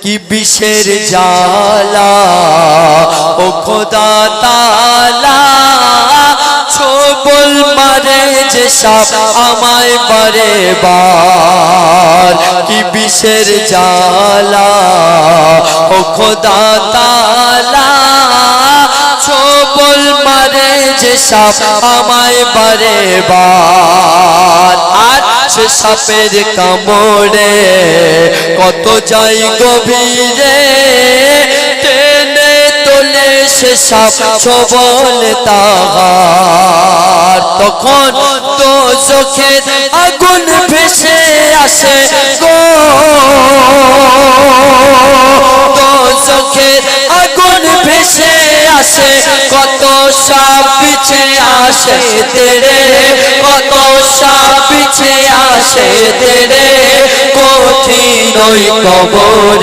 কি বিষের জ্বালা ও খোদা তাআলা ছোবল মারে যে সাপ আমায় বারে বার কি বিষের জ্বালা ও খোদা তাআলা ছোবল মারে যে সাপ আমায় বারে বার আর সে সাপের কামড়ে কত যাই গভীরে টেনে তোলে সে সাপ ছোবল তাহার তখন তো চোখে আগুন ভেসে আসে গো তো চোখে আগুন ভেসে আসে কত সাপ পিছে আসে তেরে কত সাপ পিছে আসে তেরে কঠিন ওই কবরে